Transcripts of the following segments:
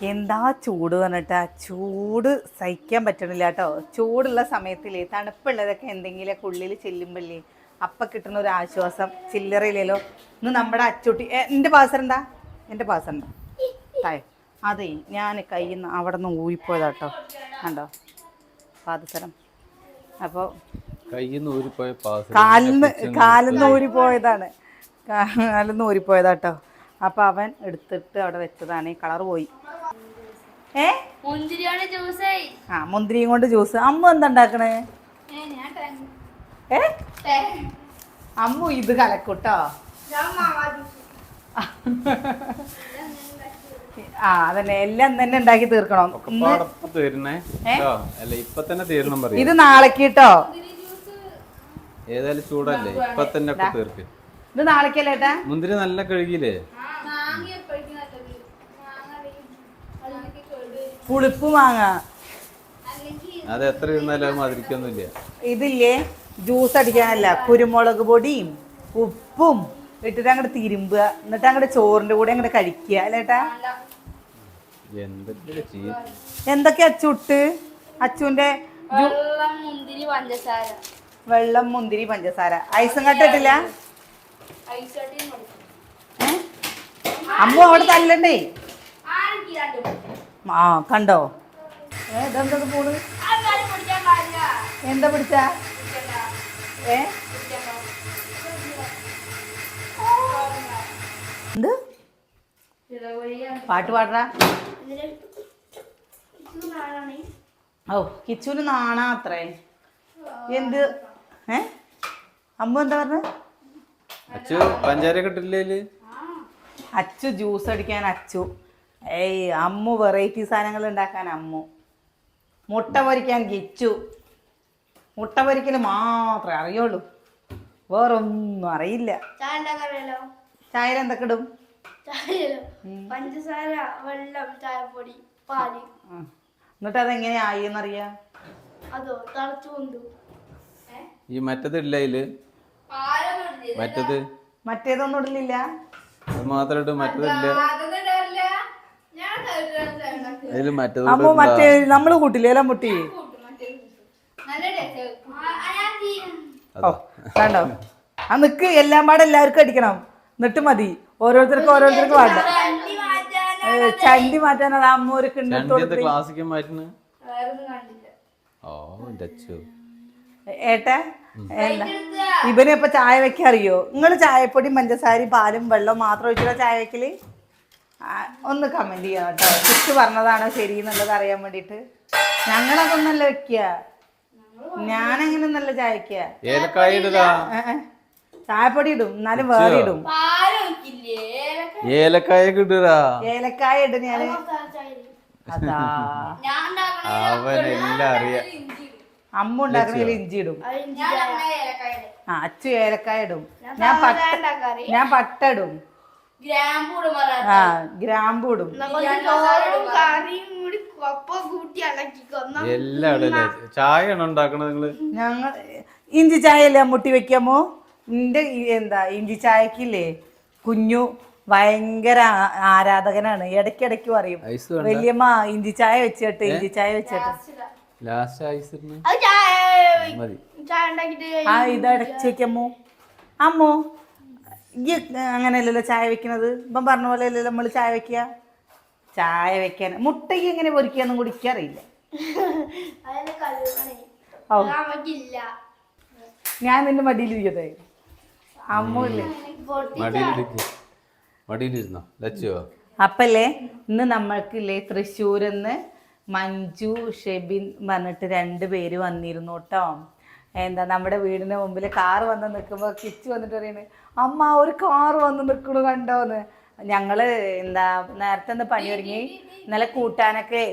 എന്താ ചൂട് പറഞ്ഞിട്ടാ, ചൂട് സഹിക്കാൻ പറ്റണില്ല കേട്ടോ. ചൂടുള്ള സമയത്തില്ലേ തണുപ്പുള്ളതൊക്കെ എന്തെങ്കിലുമൊക്കെ ഉള്ളിൽ ചെല്ലുമ്പല്ലേ അപ്പം കിട്ടുന്ന ഒരു ആശ്വാസം ചില്ലറയില്ലല്ലോ. ഇന്ന് നമ്മുടെ അച്ചൂട്ടി എൻ്റെ പാസർ എന്താ, എൻ്റെ പാസർ എന്താ തായോ? അതെ, ഞാൻ കയ്യിൽ നിന്ന് അവിടെ നിന്ന് ഊരിപ്പോയതാട്ടോ, കണ്ടോ പാദസരം. അപ്പോൾ കാലിന്ന് ഊരിപ്പോയതാണ്, കാലിന്ന് ഊരിപ്പോയതാട്ടോ. അപ്പോൾ അവൻ എടുത്തിട്ട് അവിടെ വെച്ചതാണ്. ഈ കളർ പോയി. മുന്തിരിയും കൊണ്ട് ജ്യൂസ്. അമ്മ എന്താ ഉണ്ടാക്കണേ? അമ്മു ഇത് കലക്കൂട്ടോ. അതന്നെ, എല്ലാം തന്നെ ഉണ്ടാക്കി തീർക്കണം. ഇത് നാളേക്ക് കേട്ടോ. ഏതായാലും ചൂടല്ലേ, ഇപ്പൊ തന്നെ തീർക്കും. ഇത് നാളേക്കല്ലേ ഏട്ടാ? മുന്തിരി നല്ല കഴുകിയില്ലേ? പുളിപ്പ് മാങ്ങ അത് എത്ര ഇരുന്നാലും മധുരിക്കൊന്നുമില്ല. ഇതില്ലേ ജ്യൂസ് അടിക്കാനല്ല, കുരുമുളക് പൊടിയും ഉപ്പും ഇട്ടിട്ട് അങ്ങോട്ട് തിരുമ്പുക, എന്നിട്ട് അങ്ങോട്ട് ചോറിന്റെ കൂടെ അങ്ങോട്ട് കഴിക്കുക അല്ലേട്ടാ. എന്തൊക്കെ അച്ചുട്ട് അച്ചുവിന്റെ വെള്ളം മുന്തിരി പഞ്ചസാര ഐസും കട്ടിട്ടില്ല. അമ്മ അവിടെ തല്ലണ്ടേ. ആ കണ്ടോ, ഇതെന്താ പോണ്, എന്താ പിടിച്ച എന്ത് പാട്ട് പാടാ? ഓ കിച്ചുവിന് നാണാ അത്രേ. എന്ത് അമ്മ എന്താ പറഞ്ഞ? അച്ചു പഞ്ചാര കിട്ടില്ലേ? അച്ചു ജ്യൂസ് അടിക്കാൻ അച്ചു. അമ്മു വെറൈറ്റി സാധനങ്ങൾ ഉണ്ടാക്കാൻ അമ്മു. മുട്ട പൊരിക്കാൻ കിച്ചു. മുട്ട പൊരിക്കൽ മാത്രമേ അറിയുള്ളൂ, വേറൊന്നും അറിയില്ല. ചായയിൽ എന്തൊക്കെ ഇടും? പഞ്ചസാര, വെള്ളം, ചായപ്പൊടി, പാല്. എന്നിട്ട് അതെങ്ങനെയാ ആയിന്നറിയാ? അതോ തിളച്ചു കൊണ്ടു. ഈ മറ്റേതില്ല ഇതില്, മറ്റേതൊന്നും ഇടലില്ല. അത് മാത്രം ഇട്ട് മറ്റേതില്ല. അമ്മ മറ്റേ നമ്മള് കൂട്ടില്ലേ എല്ലാം മുട്ടി. കണ്ടോ ആ നിക്ക്, എല്ലാം പാടെ എല്ലാവർക്കും അടിക്കണം, എന്നിട്ട് മതി. ഓരോരുത്തർക്കും വേണ്ട. ചണ്ടി മാറ്റാൻ അത് അമ്മ ഒരു ഏട്ടാ. ഇവന് ഇപ്പൊ ചായ വെക്കാൻ അറിയോ? നിങ്ങൾ ചായപ്പൊടിയും പഞ്ചസാരയും പാലും വെള്ളവും മാത്രം ഒഴിച്ചുള്ള ചായ വെക്കല്? ഒന്ന് കമന്റ് ചെയ്യണം കേട്ടോ, കുറിച്ച് പറഞ്ഞതാണോ ശരി എന്നുള്ളത് അറിയാൻ വേണ്ടിട്ട്. ഞങ്ങളതൊന്നല്ല വെക്കുക, ഞാനങ്ങനെ നല്ല ചായ വെക്കുക. ചായപ്പൊടി ഇടും, എന്നാലും വേറെ ഇടും. ഏലക്കായ ഇടും ഞാന്. അതാ അവനെല്ലാം അറിയാം. അമ്മ ഉണ്ടാക്കണേൽ ഇഞ്ചി ഇടും. അച്ചു ഏലക്കായ ഇടും. ഞാൻ പട്ട ഇടും. ഗ്രാമ്പൂ ഇടും. ചായ ഉണ്ടാക്കണത് നിങ്ങള്? ഞങ്ങൾ ഇഞ്ചി ചായ അല്ലേ മുട്ടി വെക്കാമോ? നിന്റെ എന്താ ഇഞ്ചി ചായക്കില്ലേ കുഞ്ഞു ഭയങ്കര ആരാധകനാണ്. ഇടയ്ക്കിടയ്ക്ക് പറയും വല്യമ്മ ഇഞ്ചി ചായ വെച്ചിട്ട്, ഇഞ്ചി ചായ വെച്ചിട്ട്. ഇതടച്ച് വെക്കമ്മോ. അമ്മോ ഈ അങ്ങനെയല്ലല്ലോ ചായ വെക്കണത്. ഇപ്പം പറഞ്ഞ പോലെ അല്ലല്ലോ നമ്മള് ചായ വെക്കുക. ചായ വെക്കാൻ മുട്ടയ്ക്ക് എങ്ങനെ പൊരിക്കാന്നും കൂടി എനിക്കറിയില്ല. ഞാൻ നിന്റെ മടിയിലിരിക്കട്ടെ. അമ്മൂല്ലേ അപ്പല്ലേ ഇന്ന് നമ്മൾക്കില്ലേ തൃശ്ശൂരിന്ന് മഞ്ജു ഷെബിൻ പറഞ്ഞിട്ട് 2 പേര് വന്നിരുന്നു കേട്ടോ. എന്താ നമ്മുടെ വീടിന് മുമ്പിൽ കാറ് വന്ന് നിൽക്കുമ്പോൾ കിച്ചു വന്നിട്ട് പറയുന്നത്, അമ്മ ഒരു കാറ് വന്ന് നിൽക്കണു കണ്ടോന്ന്. ഞങ്ങള് എന്താ നേരത്തെ ഒന്ന് പണി ഒരുങ്ങി, ഇന്നലെ കൂട്ടാനൊക്കെ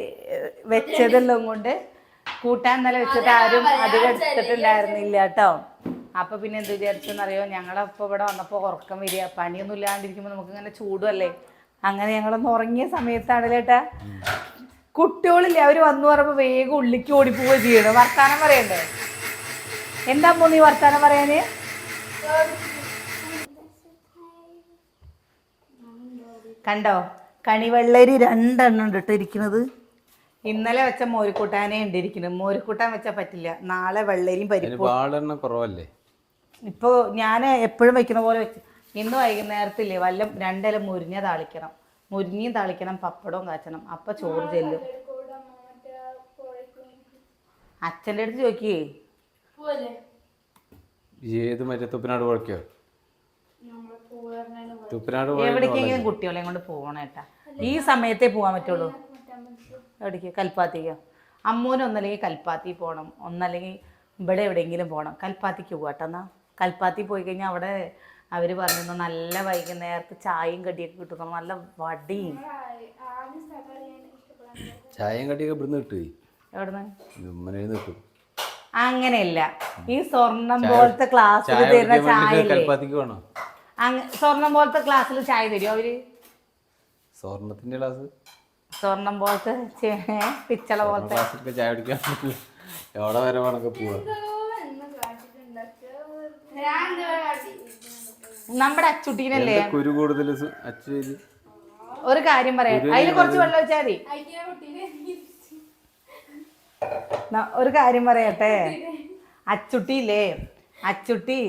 വെച്ചതെല്ലാം കൊണ്ട് കൂട്ടാൻ ഇന്നലെ വെച്ചിട്ട് ആരും അധികം എടുത്തിട്ടുണ്ടായിരുന്നില്ല കേട്ടോ. അപ്പൊ പിന്നെ എന്ത് വിചാരിച്ചെന്നറിയോ, ഞങ്ങളപ്പോൾ ഇവിടെ വന്നപ്പോൾ ഉറക്കം വരിക, പണിയൊന്നും ഇല്ലാണ്ടിരിക്കുമ്പോൾ നമുക്ക് ഇങ്ങനെ ചൂടുമല്ലേ. അങ്ങനെ ഞങ്ങളൊന്ന് ഉറങ്ങിയ സമയത്താണ് ചേട്ടാ കുട്ടികളില്ലേ അവർ വന്നു പറയുമ്പോൾ വേഗം ഉള്ളിക്ക് ഓടിപ്പോവുക ചെയ്യണം. വർത്താനം പറയണ്ടേ? എന്താ നീ വർത്താനം പറയാന്? കണ്ടോ കണിവെള്ളരി 2 എണ്ണം ഉണ്ട് കേട്ടോ ഇരിക്കുന്നത്. ഇന്നലെ വെച്ച മോരുകൂട്ടാനേ ഉണ്ടിരിക്കുന്നത്. മോരുകൂട്ടാൻ വെച്ചാൽ പറ്റില്ല. നാളെ വെള്ളരിയും പരിപ്പും കുറവല്ലേ. ഇപ്പോൾ ഞാൻ എപ്പോഴും വെക്കുന്ന പോലെ വെച്ച് ഇന്ന് വൈകുന്നേരത്തില്ലേ വല്ല 2 ഇല മുരിഞ്ഞ താളിക്കണം. മുരിഞ്ഞയും താളിക്കണം, പപ്പടവും കാച്ചണം. അപ്പം ചോറ് ചെല്ലും. അച്ഛൻ്റെ അടുത്ത് ചോദിക്കേ. ഏത് മറ്റേ തുപ്പനാട് കുഴക്കോ? തുപ്പനാട് എവിടേക്കെങ്കിലും കുട്ടികളെയും കൊണ്ട് പോകണേട്ടാ. ഈ സമയത്തേ പോകാൻ പറ്റുള്ളൂ. എവിടേക്ക്? കൽപ്പാത്തിക്കോ? അമ്മൂന് ഒന്നല്ലെങ്കിൽ കൽപ്പാത്തി പോകണം, ഒന്നല്ലെങ്കിൽ ഇവിടെ എവിടെയെങ്കിലും പോകണം. കൽപ്പാത്തിക്ക് പോകട്ടെ. എന്നാൽ കൽപ്പാത്തി പോയി കഴിഞ്ഞാൽ അവിടെ അവർ പറഞ്ഞു നല്ല വൈകുന്നേരത്ത് ചായയും കടിയൊക്കെ കിട്ടുന്നു. നല്ല വടിയും ചായയും കടിയൊക്കെ ഇവിടുന്ന് കിട്ടും. എവിടുന്ന്? അങ്ങനെയല്ല, ഈ സ്വർണം പോലത്തെ ക്ലാസ്സിൽ തരുന്ന ചായ. സ്വർണം പോലത്തെ ക്ലാസ്സിൽ ചായ തരുമോ അവര്? സ്വർണത്തിന്റെ ക്ലാസ്? സ്വർണം പോലത്തെ പിച്ചള പോലത്തെ ചായ കുടിക്കാൻ എവിടെ വരെ വേണമൊക്കെ പോവാ. നമ്മുടെ അച്ചുട്ടീനല്ലേ കുരു കൂടുതൽ. ഒരു കാര്യം പറയാം, അതിൽ കുറച്ച് വെള്ളം ഒഴിച്ചാൽ മതി. ഒരു കാര്യം പറയട്ടെ, അച്ചുട്ടിയില്ലേ, അച്ചുട്ടി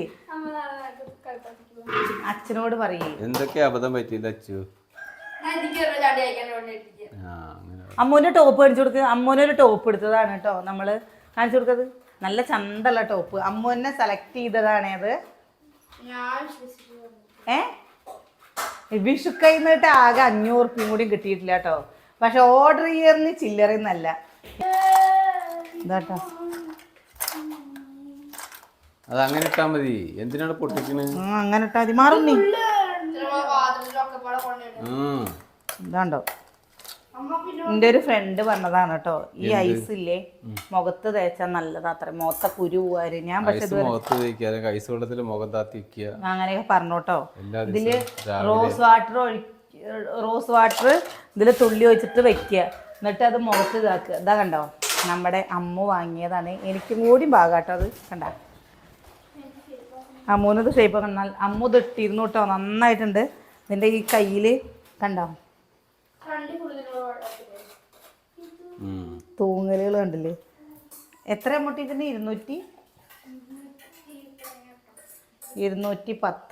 അച്ഛനോട് പറയേ എന്തൊക്കെ അബദ്ധം പറ്റിയില്ല അച്ചു. അമ്മൂന് ടോപ്പ് കാണിച്ചു കൊടുക്ക്. അമ്മൂനൊരു ടോപ്പ് എടുത്തതാണ് കേട്ടോ നമ്മള് കാണിച്ചു കൊടുത്തത്. നല്ല ചന്തള്ള ടോപ്പ്. അമ്മൂനെ സെലക്ട് ചെയ്തതാണ് അത്. വിഷുക്കൈന്നിട്ട് ആകെ 500 ഉറുപ്പിയും കൂടി കിട്ടിയിട്ടില്ല കേട്ടോ. പക്ഷെ ഓർഡർ ചെയ്യറിന് ചില്ലറന്നല്ല ഇതാട്ടോ. അത് അങ്ങനെ ഇട്ടാ മതി. എന്തിനാണ് പൊട്ടിക്കണത്? അങ്ങനെ ഇട്ടാ മതി. മാറും നീ ഇതാണ്ടോ. എൻ്റെ ഒരു ഫ്രണ്ട് പറഞ്ഞതാണ് കേട്ടോ, ഈ ഐസ് ഇല്ലേ മുഖത്ത് തേച്ചാൽ നല്ലതാ അത്ര, മുഖത്തെ കുരു പോവാര്. ഞാൻ പക്ഷെ അങ്ങനെയൊക്കെ പറഞ്ഞോട്ടോ. ഇതില് റോസ് വാട്ടർ ഇതില് തുള്ളി ഒഴിച്ചിട്ട് വെക്കുക, എന്നിട്ട് അത് മുഖത്ത് ഇതാക്കുക. ഇതാ കണ്ടോ, നമ്മുടെ അമ്മു വാങ്ങിയതാണ്. എനിക്കും കൂടി ഭാഗാട്ടോ അത്. കണ്ട അമ്മൂനത് ഷേപ്പ് കണ്ടാൽ അമ്മു ഇത് ഇട്ടിരുന്നു കേട്ടോ, നന്നായിട്ടുണ്ട്. ഇതിൻ്റെ ഈ കയ്യിൽ കണ്ടോ തൂങ്ങലുകൾ കണ്ടില്ലേ. എത്ര അമ്മൂട്ടി ഇതിന്? 210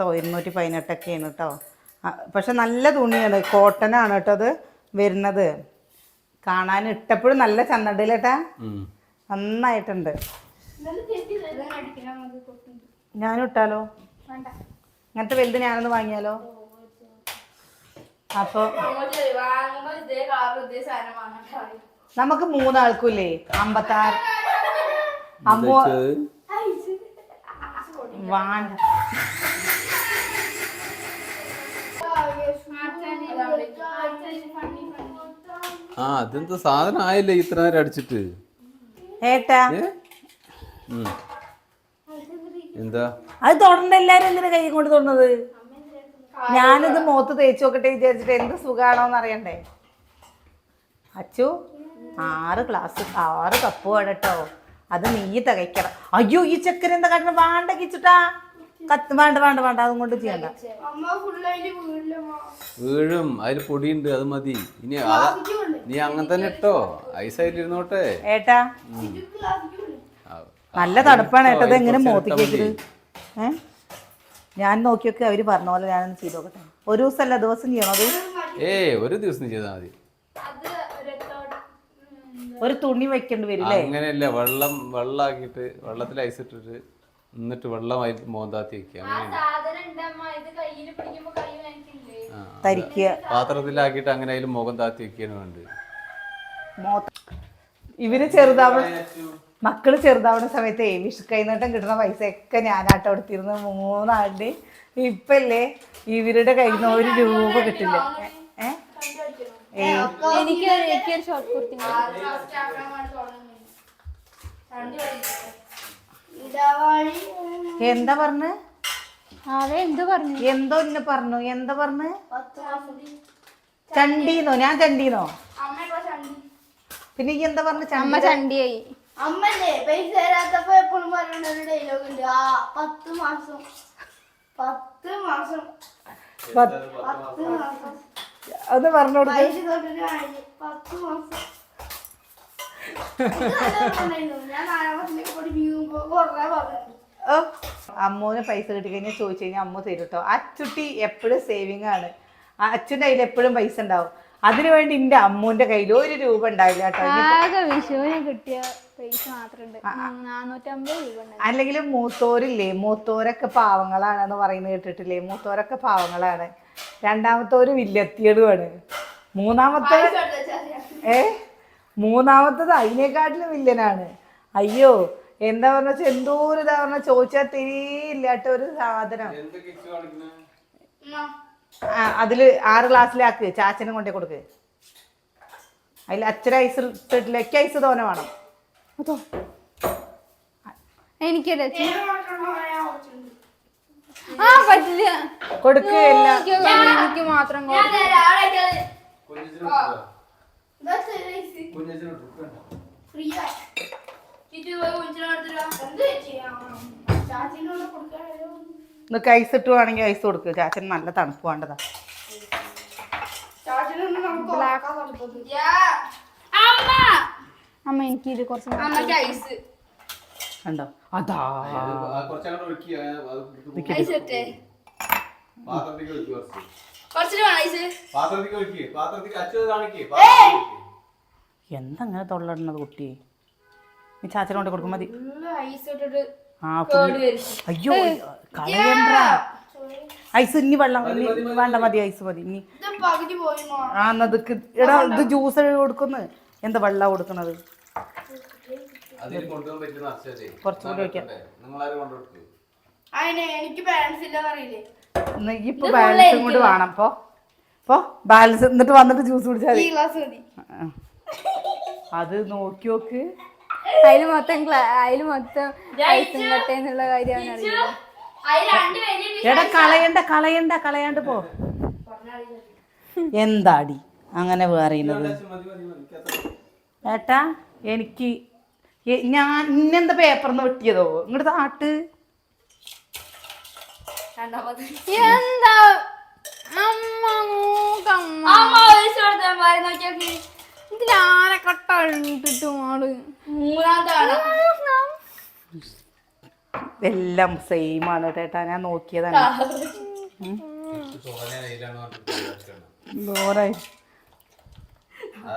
218ഒക്കെയാണ് കേട്ടോ. പക്ഷെ നല്ല തുണിയാണ്, കോട്ടനാണ് കേട്ടോ അത് വരുന്നത്. കാണാൻ ഇട്ടപ്പോഴും നല്ല ചന്തണ്ടല്ലേട്ടാ, നന്നായിട്ടുണ്ട്. ഞാനും ഇട്ടാലോ? അങ്ങനത്തെ വലുത് ഞാനൊന്ന് വാങ്ങിയാലോ? അപ്പൊ നമുക്ക് 3 ആൾക്കുമില്ലേ 56 അമ്മ വാണ്ട. അതെന്താ സാധനം ആയില്ലേ ഇത്ര നേരം അടിച്ചിട്ട്? ഏട്ടാ എന്താ അത് തൊടണ്ട? എല്ലാരും എന്തിനാ കൈ കൊണ്ട് തൊടുന്നത്? ഞാനിത് മുഖത്ത് തേച്ച് നോക്കട്ടെ വിചാരിച്ചിട്ട്. എന്ത് സുഖാണോന്ന് അറിയണ്ടേ. അച്ചു 6 കപ്പ് വേണം കേട്ടോ. അത് നീ തികയ്ക്കണം. അയ്യോ ഈ ചക്കര എന്താ കാട്ടണം? വേണ്ട കിച്ചിട്ടാ. വേണ്ട അതും കൊണ്ട് ചെയ്യണ്ട. വീഴും, അതിൽ പൊടിയുണ്ട്, അത് മതി. ഇനി നീ അങ്ങനെ തന്നെ ഇട്ടോ, ഐസായിട്ടിരുന്നോട്ടെ. ഏട്ടാ നല്ല തണുപ്പാണ് ഏട്ടത്. എങ്ങനെ മോത്തിക്കേക്കത്? ഞാൻ നോക്കിയൊക്കെ അവര് പറഞ്ഞ പോലെ ഞാനൊന്ന് ചെയ്ത് നോക്കട്ടെ. ഒരു ദിവസമല്ല, ദിവസം ചെയ്യണം അത്? ഒരു ദിവസം ചെയ്താൽ മതി. ഒരു തുണി വെക്കേണ്ടി വരില്ലേ? അങ്ങനെയല്ല, വെള്ളാക്കിയിട്ട് വെള്ളത്തിൽ ഐസ് ഇട്ടിട്ട് എന്നിട്ട് വെള്ളമായിട്ട് മോന്താത്തി വെക്കുക. പാത്രത്തിലാക്കിയിട്ട് അങ്ങനെ അതിൽ മുഖം താത്തി വെക്കാണ് വേണ്ടത്. ഇവര് മക്കള് ചെറുതാവുന്ന സമയത്ത് വിഷുക്കൈനീട്ടം കിട്ടുന്ന പൈസ ഒക്കെ ഞാനാട്ടോ എടുത്തിരുന്നു 3 ആളുടെ. ഇപ്പല്ലേ ഇവരുടെ കയ്യിൽ നിന്ന് 1 രൂപ കിട്ടില്ല. എന്താ പറഞ്ഞു? എന്തോ ഇന്നെ പറഞ്ഞു. എന്താ പറഞ്ഞു? ചണ്ടീന്നോ? ഞാൻ ചണ്ടീന്നോ? പിന്നെ ഈ എന്താ പറഞ്ഞു? ചണ്ടിയായി. അമ്മല്ലേ പൈസ തരാത്തപ്പോ എപ്പോഴും പറയുന്ന ഒരു ഡയലോഗ് ഉണ്ട്. 10 മാസം ഒന്ന് പറഞ്ഞു കൊടുക്ക. പൈസ തൊട്ടിട്ട് വാങ്ങി 10 മാസം. ഇത് നല്ലതുണ്ടായിരുന്നു. ഞാൻ 4 മാസത്തിലേക്ക് പഠിപ്പിക്കുമ്പോ കുറേ പറഞ്ഞു. അമ്മൂന് പൈസ കിട്ടി കഴിഞ്ഞാൽ ചോദിച്ചു കഴിഞ്ഞാൽ അമ്മ തരും കേട്ടോ. അച്ചുട്ടി എപ്പോഴും സേവിങ് ആണ്. അച്ഛൻ്റെ കയ്യിൽ എപ്പോഴും പൈസ ഉണ്ടാവും. അതിനുവേണ്ടി എൻ്റെ അമ്മൂന്റെ കയ്യിൽ 1 രൂപ ഉണ്ടാവില്ല കേട്ടോ. ആകെ വിഷുവിന് കിട്ടിയ പൈസ മാത്രമുണ്ട് 450 രൂപ. അല്ലെങ്കിൽ മൂത്തോരില്ലേ, മൂത്തോരൊക്കെ പാവങ്ങളാണെന്ന് പറയുന്നത് കേട്ടിട്ടില്ലേ? മൂത്തോരൊക്കെ പാവങ്ങളാണ്. രണ്ടാമത്തോര് വില്ലെത്തിയതുമാണ്. മൂന്നാമത്തത് അതിനേക്കാട്ടിലും വില്ലനാണ്. അയ്യോ എന്താ പറഞ്ഞ എന്തോ ഒരു ഇതാ പറഞ്ഞ ചോദിച്ചാൽ തിരിയില്ലാത്ത ഒരു സാധനം. അതില് 6 ഗ്ലാസ്സിലാക്ക്, ചാച്ചനെ കൊണ്ടേ കൊടുക്ക്. അതിൽ അച്ഛന ഐസ് ഇട്ടിട്ടില്ല, ഐസ് തോനെ വേണം. എനിക്ക് പറ്റില്ല കൊടുക്ക്. എനിക്ക് മാത്രം നിനക്ക് ഐസ് ഇട്ടുവാണെങ്കിൽ ഐസ് കൊടുക്ക്. ചാച്ചന് നല്ല തണുപ്പ് വേണ്ടതാ. അമ്മ എനിക്ക് ഇത് കുറച്ച് കണ്ടോ? അതാ എന്തങ്ങനെ തൊള്ളടുന്നത് കുട്ടി? നീ ചാച്ചനെ കൊണ്ട് കൊടുക്കും മതി. അയ്യോ കളയണ്ട ഐസ്. ഇനി വെള്ളം വേണ്ട, മതി ഐസ് മതി. ഇനി എന്നതൊക്കെ എടാ ഇത് ജ്യൂസ് കൊടുക്കുന്നു. എന്താ വെള്ളം കൊടുക്കുന്നത്? കുറച്ചുകൂടി വെക്കാം. ഇപ്പൊ ബാലൻസും കൂടി വേണം. ഇപ്പൊ ബാലൻസ് എന്നിട്ട് വന്നിട്ട് ജ്യൂസ് കുടിച്ചാൽ മതി. അത് നോക്കി നോക്ക്. അതില് മൊത്തം ഐസും കട്ടേന്നുള്ള കാര്യമാണ് അറിയുന്നത്. എടാ കളയണ്ട പോ. എന്താടി അങ്ങനെ പറയുന്നത്? ഏട്ടാ എനിക്ക് ഞാൻ ഇന്നെന്താ പേപ്പറിന്ന് വെട്ടിയതോ? ഇങ്ങോട്ട് താട്ട്. എന്താ ഇതിലാരെ കട്ട ഇട്ടിട്ടും ആള് എല്ലാം സെയിം ആണ് ചേട്ടാ. ഞാൻ നോക്കിയതാണ്.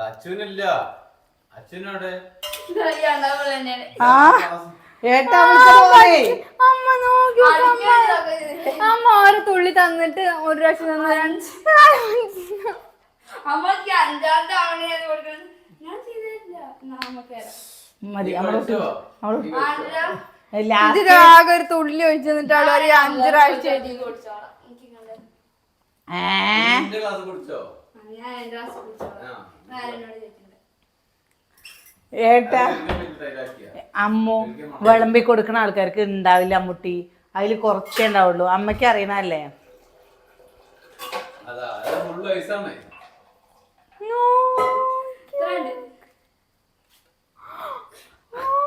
അച്ഛനില്ല, അച്ഛനോടെ അമ്മ ഒരു തുള്ളി തന്നിട്ട് 1 ലക്ഷം മതി. ഇതിലാകെ ഒരു തുള്ളി ഒഴിച്ചു തന്നിട്ട് അവള് 5 പ്രാവശ്യം ഏട്ടാ അമ്മു വിളമ്പി കൊടുക്കുന്ന ആൾക്കാർക്ക് ഉണ്ടാവില്ല അമ്മുട്ടി. അതിൽ കുറച്ചേ ഉണ്ടാവുള്ളൂ. അമ്മയ്ക്ക് അറിയണല്ലേ.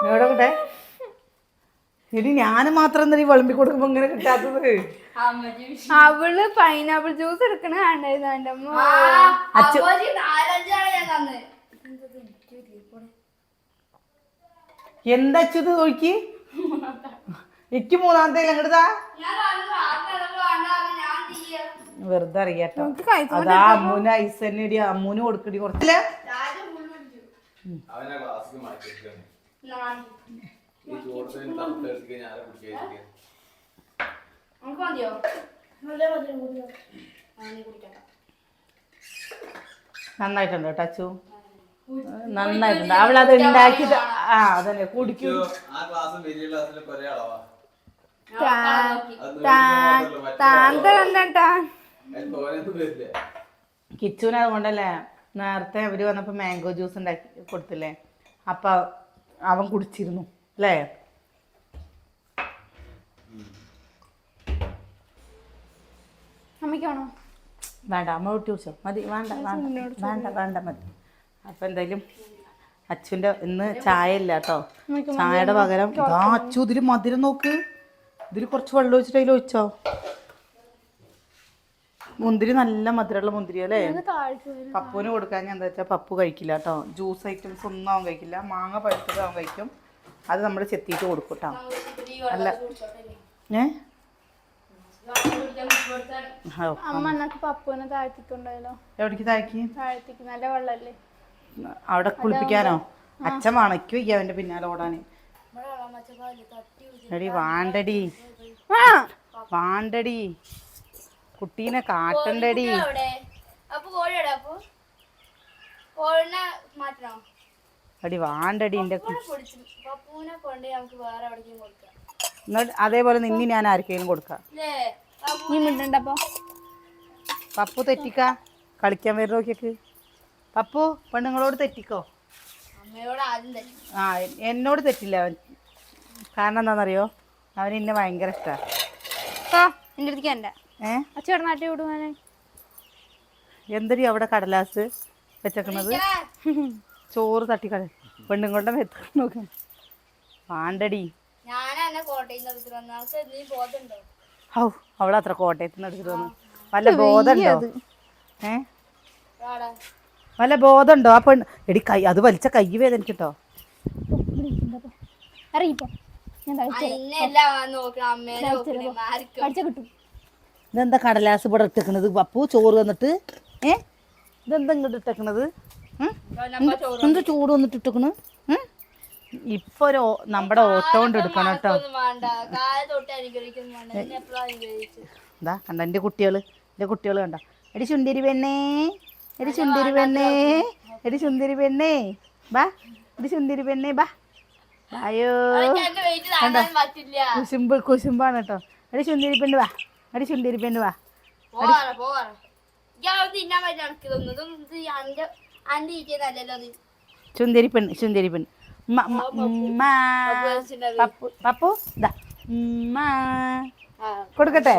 എവിടെ കിട്ടെ? ഇനി ഞാൻ മാത്രം എന്താ ഈ വിളമ്പി കൊടുക്കുമ്പോ ഇങ്ങനെ കിട്ടാത്തത്? അവള് പൈനാപ്പിൾ ജ്യൂസ് എടുക്കണ കണ്ടായിരുന്നു എന്റെ അമ്മ. എന്താ അച്ഛത് നോക്കി? എനിക്ക് 3ാമത്തെ അങ്ങോട്ടാ വെറുതെ അറിയാട്ടോ. അതാ അമ്മൂന് ഐസ് തന്നെ ഇടി. അമ്മൂന് കൊടുക്കടി കുറച്ചില്ല. നന്നായിട്ടുണ്ട് കേട്ടോ അച്ചു, നന്നായിട്ടുണ്ട്. അവളത് ഉണ്ടാക്കിട്ട് അതന്നെ കുടിക്കും. കിച്ചുവിന് അതുകൊണ്ടല്ലേ നേരത്തെ അവര് വന്നപ്പോ മാംഗോ ജ്യൂസ് ഉണ്ടാക്കി കൊടുത്തില്ലേ, അപ്പൊ അവൻ കുടിച്ചിരുന്നു അല്ലേ? അമ്മയ്ക്കാണോ? വേണ്ട, അമ്മ കുട്ടി കുടിച്ചോ. മതി. വേണ്ട വേണ്ട വേണ്ട മതി. അപ്പൊ എന്തായാലും അച്ചുവിന്റെ ഇന്ന് ചായ ഇല്ല കേട്ടോ. ചായയുടെ പകരം അച്ചു ഇതില് മധുരം നോക്ക്. ഇതില് കുറച്ച് വെള്ളം ഒഴിച്ചിട്ട് അതിൽ ഒഴിച്ചോ. മുന്തിരി നല്ല മധുരമുള്ള മുന്തിരി അല്ലേ? താഴ്ച വരും. പപ്പുവിന് കൊടുക്കാൻ ഞാൻ എന്താ വെച്ചാൽ പപ്പു കഴിക്കില്ല കേട്ടോ. ജ്യൂസ് ഐറ്റംസ് ഒന്നും അവൻ കഴിക്കില്ല. മാങ്ങ പഴുത്തത് അവൻ കഴിക്കും. അത് നമ്മൾ ചെത്തിയിട്ട് കൊടുക്കും കേട്ടോ. അല്ല അമ്മ എന്നൊക്കെ പപ്പുവിനെ താഴ്ത്തിക്കൊണ്ടായാലോ? എവിടേക്ക് താഴ്ക്കി? താഴ്ത്തിക്ക് നല്ല വെള്ളല്ലേ അവിടെ കുളിപ്പിക്കാനോ? അച്ഛൻ വണക്കി വയ്ക്കുക അവൻ്റെ പിന്നാലെ ഓടാൻ. എടി വാണ്ടടി വാണ്ടടി കുട്ടീനെ കാട്ടണ്ടടി. അടി വാണ്ടടി എൻ്റെ അതേപോലെ നിന്നി ഞാൻ ആർക്കെങ്കിലും കൊടുക്കാം. നീ മിണ്ടണ്ടപ്പോ പപ്പു തെറ്റിക്ക കളിക്കാൻ വരുന്ന നോക്കിയൊക്കെ. പപ്പു പെണ്ണുങ്ങളോട് തെറ്റിക്കോ? ആ എന്നോട് തെറ്റില്ല അവൻ. കാരണം എന്താണെന്നറിയോ? അവൻ എന്നെ ഭയങ്കര ഇഷ്ടമാണ്. എൻ്റെ അടുത്തേക്ക് എൻ്റെ അച്ചോടെ നാട്ടിൽ വിടുവാനെ. എന്തൊരു അവിടെ കടലാസ് വെച്ചേക്കുന്നത്? ചോറ് തട്ടിക്കള പെണ്ണുങ്ങളുടെ മെത്ത നോക്കണം. വാണ്ടടി. ഔ അവളത്ര കോട്ടയത്ത് നിന്ന് എടുത്തിട്ട് വന്നു. വല്ല ബോധമുണ്ടോ? വല്ല ബോധമുണ്ടോ ആ പെണ്ണ്? എടി കൈ അത് വലിച്ച കൈ വേദനിക്കട്ടോ. അറിയിപ്പോ ഇതെന്താ കടലാസ് ഇവിടെ ഇട്ടേക്കണത്? പപ്പു ചോറ് വന്നിട്ട് ഇതെന്താ ഇങ്ങോട്ട് ഇട്ടേക്കണത്? എന്താ ചൂട് വന്നിട്ട് ഇട്ടേക്കണ്? ഇപ്പൊ ഒരു നമ്മുടെ ഓട്ടോ കൊണ്ട് എടുക്കണം കേട്ടോ. എന്താ കണ്ട എൻ്റെ കുട്ടികൾ കണ്ട. എടി ചുണ്ടിരി പെണ്ണേ, എടി ചുണ്ടിരി പെണ്ണേ, എടി ചുണ്ടിരി പെണ്ണേ ബാ, എടി ചുണ്ടിരി പെണ്ണേ ബാ. അയ്യോ കുശുമ്പാണ് കേട്ടോ. എടി ചുണ്ടിരി പെണ്ണ് വാ, എടി ചുണ്ടിരി പെണ്ണ് വാ. ചുന്തിരി പെണ്ണ് പപ്പു ഇതാ കൊടുക്കട്ടെ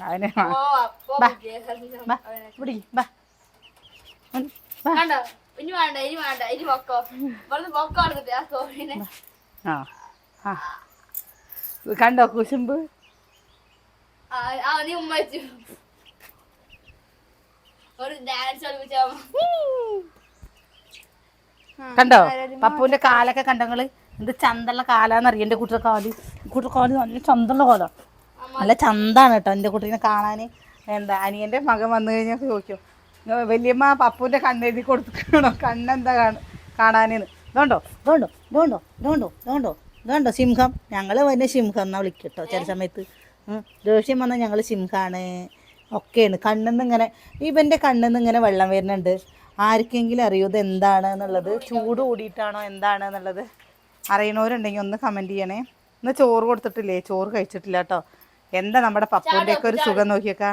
അവന്. കണ്ടോ കുശുമ്പ്? കണ്ടോ പപ്പുവിന്റെ കാലൊക്കെ കണ്ടങ്ങള്? എന്ത് ചന്തള്ള കാലാന്നറിയ. എൻ്റെ കുട്ടിയുടെ കാല് നല്ല ചന്തള്ള കാല, നല്ല ചന്താണ് കേട്ടോ എൻ്റെ കുട്ടീനെ കാണാൻ. എന്താ അനിയൻ്റെ മകൻ വന്നു കഴിഞ്ഞാൽ ചോദിക്കും, വലിയമ്മ പപ്പുവിൻ്റെ കണ്ണെഴുതി കൊടുക്കണോ? കണ്ണെന്താ കാണാനെന്ന്. ഇതുകൊണ്ടോ സിംഹം. ഞങ്ങൾ വലിയ സിംഹം എന്നാ വിളിക്കും കേട്ടോ ചില സമയത്ത്. ദേഷ്യം വന്നാൽ ഞങ്ങൾ സിംഹമാണ് ഒക്കെയാണ്. കണ്ണിന്ന് ഇങ്ങനെ ഇവൻ്റെ കണ്ണിന്ന് ഇങ്ങനെ വെള്ളം വരുന്നുണ്ട്. ആർക്കെങ്കിലും അറിയോ ഇത് എന്താണ് എന്നുള്ളത്? ചൂട് കൂടിയിട്ടാണോ എന്താണ് എന്നുള്ളത് അറിയണവരുണ്ടെങ്കിൽ ഒന്ന് കമൻറ്റ് ചെയ്യണേ. ഇന്ന് ചോറ് കൊടുത്തിട്ടില്ലേ? ചോറ് കഴിച്ചിട്ടില്ല കേട്ടോ. എന്താ നമ്മുടെ പപ്പുവിൻ്റെ ഒക്കെ ഒരു സുഖം നോക്കിയേക്കാ.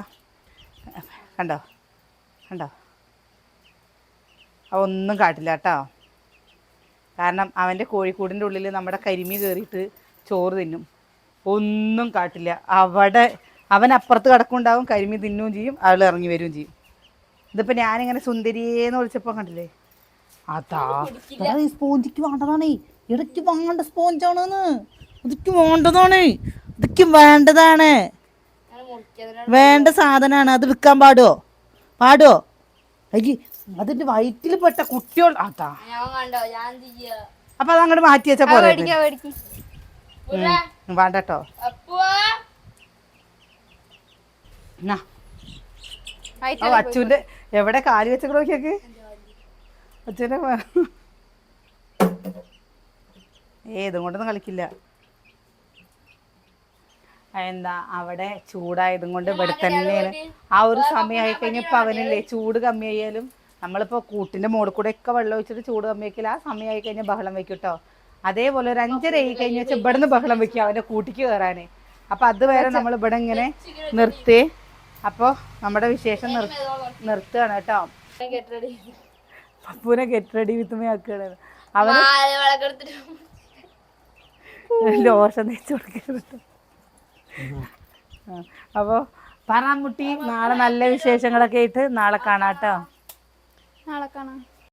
കണ്ടോ ഒന്നും കാട്ടില്ല കേട്ടോ. കാരണം അവൻ്റെ കോഴിക്കൂടിൻ്റെ ഉള്ളിൽ നമ്മുടെ കരിമി കയറിയിട്ട് ചോറ് തിന്നും. ഒന്നും കാട്ടില്ല. അവൻ അപ്പുറത്ത് കിടക്കുന്നുണ്ടാവും, കരിമീൻ തിന്നുകയും ചെയ്യും, അവൾ ഇറങ്ങി വരികയും ചെയ്യും. ഇതിപ്പോൾ ഞാനിങ്ങനെ സുന്ദരിയേന്ന് വിളിച്ചപ്പോൾ കണ്ടില്ലേ? അതാ ഈ സ്പോഞ്ചിക്ക് വേണ്ടതാണേ. ഇടയ്ക്ക് വേണ്ട സ്പോഞ്ചാണെന്ന്. ഇതൊക്കെ വേണ്ടതാണ്, ഇതൊക്കെ വേണ്ടതാണ്, വേണ്ട സാധനമാണ്. അത് വിൽക്കാൻ പാടുമോ? അതിന്റെ വയറ്റിൽ പെട്ട കുട്ടികൾ. അതാ അപ്പൊ അതങ്ങോട്ട് മാറ്റി വെച്ചാ പോലെ വേണ്ട കേട്ടോ. അച്ചുവിന്റെ എവിടെ കാല് വെച്ച നോക്കിയൊക്കെ. അച്ഛൻ്റെ ഏതും കൊണ്ടൊന്നും കളിക്കില്ല. എന്താ അവിടെ ചൂടായതും കൊണ്ട് ഇവിടെ തന്നെയാണ്. ആ ഒരു സമയമായി കഴിഞ്ഞപ്പോൾ അവനില്ലേ ചൂട് കമ്മിയായാലും നമ്മളിപ്പോൾ കൂട്ടിൻ്റെ മുകളിൽ കൂടെ ഒക്കെ വെള്ളം ഒഴിച്ചിട്ട് ചൂട് കമ്മിയാക്കില്ല. ആ സമയമായി കഴിഞ്ഞാൽ ബഹളം വെക്കും കേട്ടോ. അതേപോലെ ഒരു 5:30 ആയി കഴിഞ്ഞ് വെച്ചാൽ ഇവിടെ നിന്ന് ബഹളം വെക്കുക അവൻ്റെ കൂട്ടിക്ക് കയറാൻ. അപ്പം അതുവരെ നമ്മൾ ഇവിടെ ഇങ്ങനെ നിർത്തി. അപ്പോൾ നമ്മുടെ വിശേഷം നിർത്തുകയാണ് കേട്ടോ. പപ്പൂനെ ഗെറ്റ് റെഡി വിത്തുമേ ആക്കുകയാണ്. അവന് ലോഷം തേച്ച് കൊടുക്കരുത്. അപ്പോൾ പറയാൻ മുട്ടി നാളെ നല്ല വിശേഷങ്ങളൊക്കെ ആയിട്ട് നാളെ കാണാം കേട്ടോ. നാളെ കാണാം.